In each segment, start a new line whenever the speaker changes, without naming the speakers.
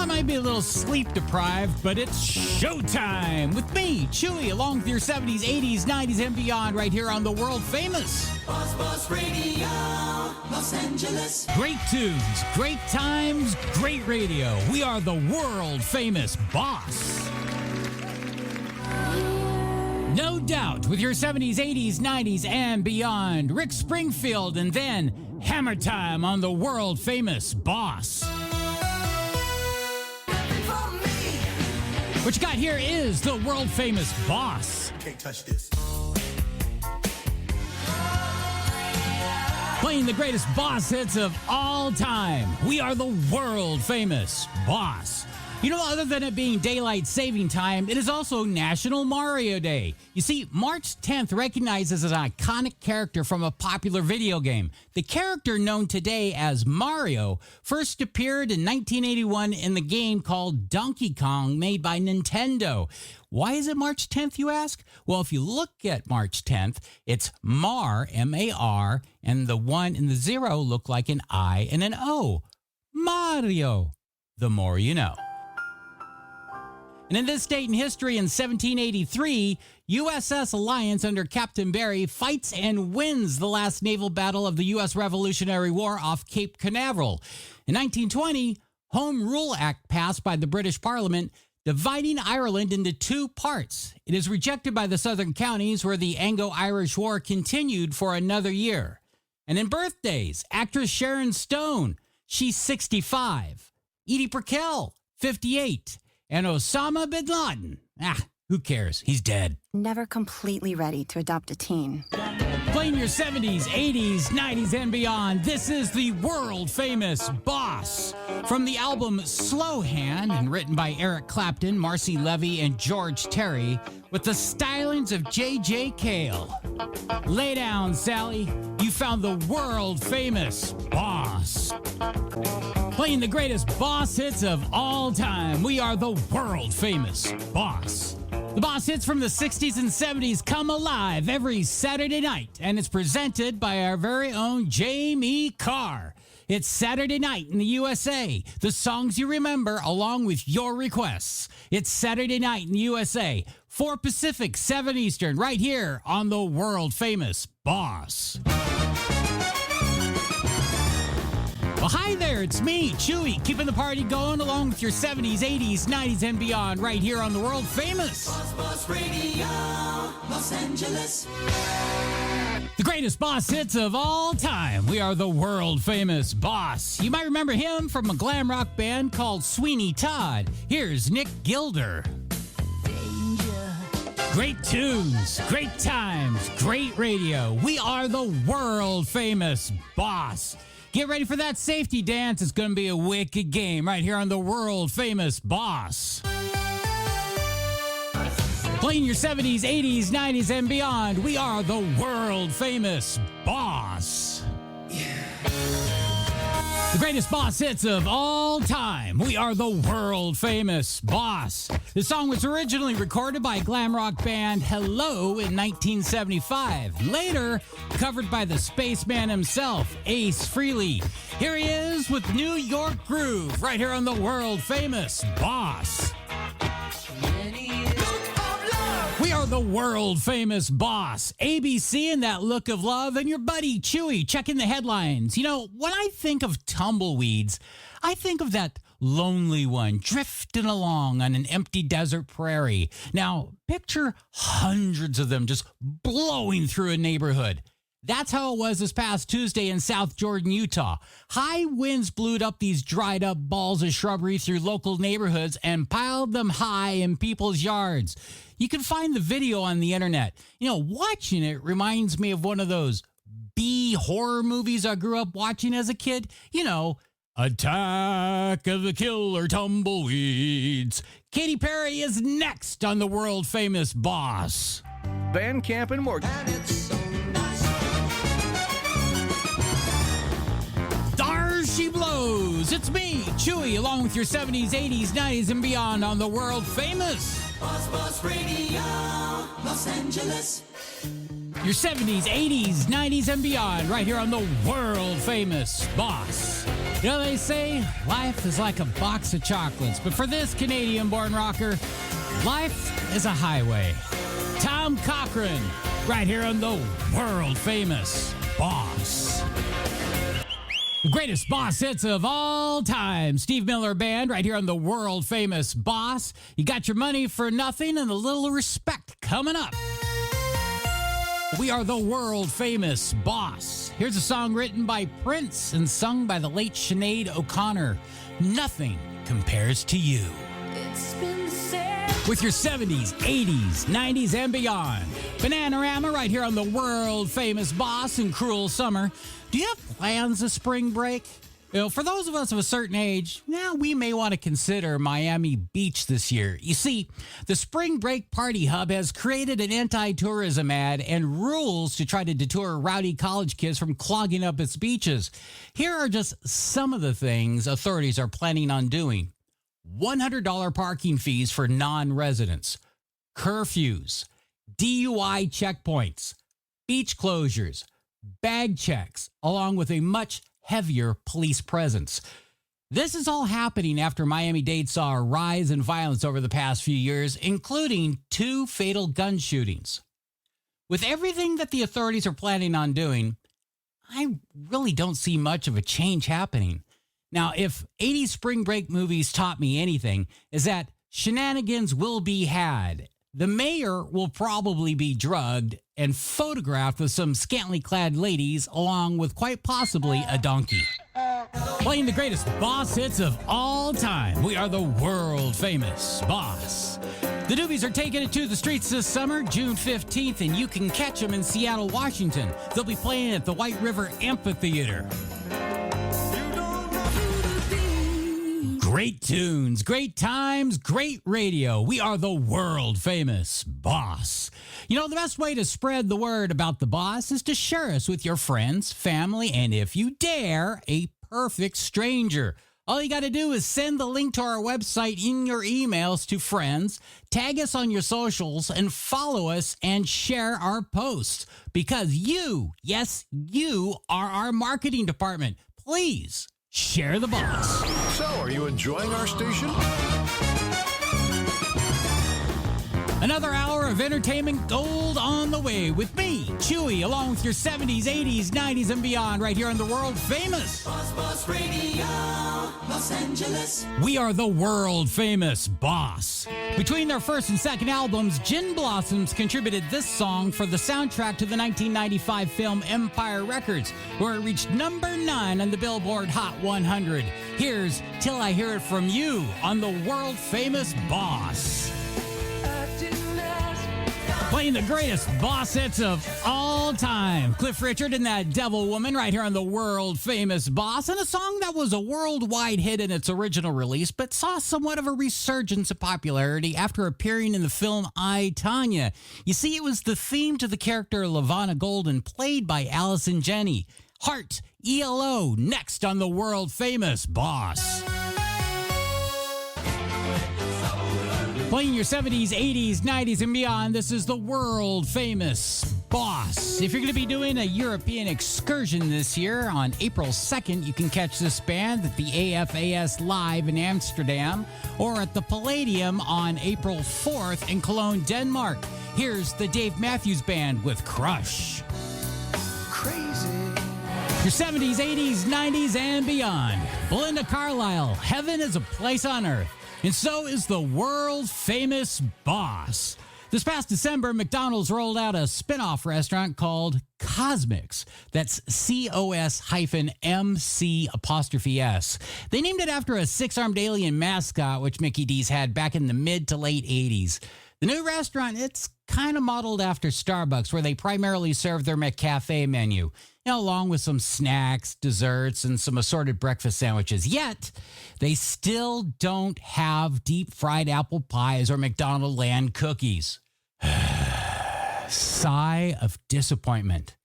I might be a little sleep deprived, but it's showtime with me, Chewy, along with your 70s, 80s, 90s, and beyond right here on the world famous
Buzz Radio, Los Angeles.
Great tunes, great times, great radio. We are the world famous Boss. No doubt, with your 70s, 80s, 90s, and beyond, Rick Springfield, and then Hammer Time on the world famous Boss. What you got here is the world famous Boss.
Can't touch this.
Playing the greatest Boss hits of all time. We are the world famous Boss. You know, other than it being daylight saving time, it is also National Mario Day. You see, March 10th recognizes an iconic character from a popular video game. The character known today as Mario first appeared in 1981 in the game called Donkey Kong, made by Nintendo. Why is it March 10th, you ask? Well, if you look at March 10th, it's Mar, M-A-R, and the 1 and the 0 look like an I and an O. Mario. The more you know. And in this date in history, in 1783, USS Alliance under Captain Barry fights and wins the last naval battle of the U.S. Revolutionary War off Cape Canaveral. In 1920, Home Rule Act passed by the British Parliament, dividing Ireland into two parts. It is rejected by the southern counties, where the Anglo-Irish War continued for another year. And in birthdays, actress Sharon Stone, she's 65. Edie Brickell, 58. And Osama bin Laden, who cares? He's dead.
Never completely ready to adopt a teen.
Playing your 70s, 80s, 90s, and beyond, this is the world famous Boss. From the album Slow Hand, and written by Eric Clapton, Marcy Levy, and George Terry, with the stylings of J.J. Cale. Lay down, Sally. You found the world famous Boss. Playing the greatest Boss hits of all time. We are the world famous Boss. The Boss hits from the 60s and 70s come alive every Saturday night, and it's presented by our very own Jamie Carr. It's Saturday night in the USA. The songs you remember along with your requests. It's Saturday night in the USA. 4 Pacific, 7 Eastern, right here on the world famous Boss. Well, hi there, it's me, Chewy, keeping the party going along with your 70s, 80s, 90s, and beyond right here on the world famous
Buzz Radio, Los Angeles.
The greatest Boss hits of all time. We are the world famous Boss. You might remember him from a glam rock band called Sweeney Todd. Here's Nick Gilder. Great tunes, great times, great radio. We are the world famous Boss. Get ready for that safety dance. It's going to be a wicked game right here on the world famous Boss. Playing your 70s, 80s, 90s, and beyond. We are the world famous Boss. The greatest Boss hits of all time. We are the world famous Boss. The song was originally recorded by glam rock band Hello in 1975. Later, covered by the spaceman himself, Ace Frehley. Here he is with New York Groove, right here on the world famous Boss. We are the world famous Boss. ABC and That Look of Love, and your buddy Chewy checking the headlines. You know, when I think of tumbleweeds, I think of that lonely one drifting along on an empty desert prairie. Now, picture hundreds of them just blowing through a neighborhood. That's how it was this past Tuesday in South Jordan, Utah. High winds blew up these dried up balls of shrubbery through local neighborhoods and piled them high in people's yards. You can find the video on the internet. You know, watching it reminds me of one of those B horror movies I grew up watching as a kid. You know, Attack of the Killer Tumbleweeds. Katy Perry is next on the world famous Boss.
Bandcamp and more.
And it's so nice.
There she blows. It's me, Chewy, along with your 70s, 80s, 90s, and beyond on the world famous
Buzz Radio, Los Angeles.
Your 70s, 80s, 90s, and beyond, right here on the world famous Boss. You know, they say life is like a box of chocolates, but for this Canadian born rocker, life is a highway. Tom Cochrane, right here on the world famous Boss. The greatest Boss hits of all time. Steve Miller Band, right here on the world famous Boss. You got your money for nothing and a little respect coming up. We are the world famous Boss. Here's a song written by Prince and sung by the late Sinead O'Connor. Nothing compares to you.
It's been said.
With your 70s, 80s, 90s, and beyond. Bananarama right here on the world famous Boss and Cruel Summer. Do you have plans this spring break? You know, for those of us of a certain age, now we may want to consider Miami Beach this year. You see, the Spring Break Party Hub has created an anti-tourism ad and rules to try to deter rowdy college kids from clogging up its beaches. Here are just some of the things authorities are planning on doing. $100 parking fees for non-residents, curfews, DUI checkpoints, beach closures, bag checks, along with a much heavier police presence. This is all happening after Miami-Dade saw a rise in violence over the past few years, including 2 fatal gun shootings. With everything that the authorities are planning on doing, I really don't see much of a change happening. Now, if 80s spring break movies taught me anything, is that shenanigans will be had. The mayor will probably be drugged and photographed with some scantily clad ladies, along with quite possibly a donkey. Playing the greatest Boss hits of all time, we are the world famous Boss. The Doobies are taking it to the streets this summer, June 15th, and you can catch them in Seattle, Washington. They'll be playing at the White River Amphitheater. Great tunes, great times, great radio. We are the world famous Boss. You know, the best way to spread the word about the Boss is to share us with your friends, family, and if you dare, a perfect stranger. All you got to do is send the link to our website in your emails to friends, tag us on your socials, and follow us and share our posts. Because you, yes, you are our marketing department. Please share the Boss.
So, are you enjoying our station?
Another hour of entertainment gold on the way with me, Chewy, along with your 70s, 80s, 90s, and beyond, right here on the world famous
Boss Radio, Los Angeles.
We are the world famous Boss. Between their first and second albums, Gin Blossoms contributed this song for the soundtrack to the 1995 film Empire Records, where it reached number 9 on the Billboard Hot 100. Here's Till I Hear It From You on the world famous Boss. Playing the greatest Boss hits of all time. Cliff Richard and that Devil Woman right here on the world famous Boss. And a song that was a worldwide hit in its original release, but saw somewhat of a resurgence of popularity after appearing in the film I, Tonya. You see, it was the theme to the character Lavana Golden, played by Allison Janney. Heart, ELO, next on the world famous Boss. Playing your 70s, 80s, 90s, and beyond, this is the world famous Boss. If you're going to be doing a European excursion this year, on April 2nd, you can catch this band at the AFAS Live in Amsterdam, or at the Palladium on April 4th in Cologne, Denmark. Here's the Dave Matthews Band with Crush.
Crazy.
Your 70s, 80s, 90s, and beyond. Belinda Carlisle, Heaven is a Place on Earth. And so is the world famous Boss. This past December, McDonald's rolled out a spin-off restaurant called Cosmix. That's COS-MC''S. They named it after a 6-armed alien mascot, which Mickey D's had back in the mid to late 80s. The new restaurant, it's kind of modeled after Starbucks, where they primarily serve their McCafe menu, along with some snacks, desserts, and some assorted breakfast sandwiches. Yet, they still don't have deep-fried apple pies or McDonald Land cookies. Sigh of disappointment.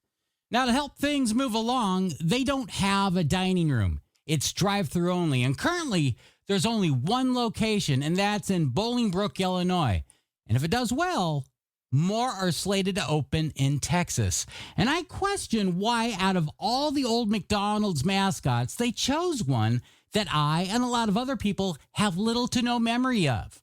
Now, to help things move along, they don't have a dining room. It's drive-through only, and currently, there's only one location, and that's in Bolingbrook, Illinois. And if it does well, More are slated to open in Texas. And I question why, out of all the old McDonald's mascots, they chose one that I and a lot of other people have little to no memory of.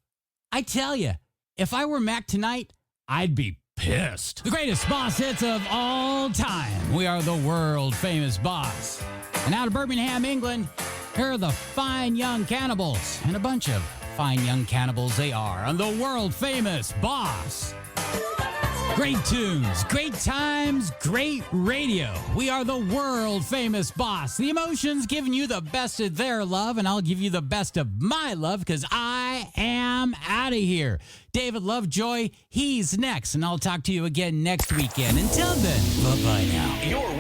I tell you, if I were Mac tonight, I'd be pissed. The greatest boss hits of all time. We are the world famous Boss. And out of Birmingham, England, here are the Fine Young Cannibals. And a bunch of fine young cannibals they are on the world famous Boss. Great tunes, great times, great radio. We are the world famous Boss. The Emotions giving you the best of their love, and I'll give you the best of my love because I am out of here. David Lovejoy, he's next, and I'll talk to you again next weekend. Until then, bye-bye now.
Your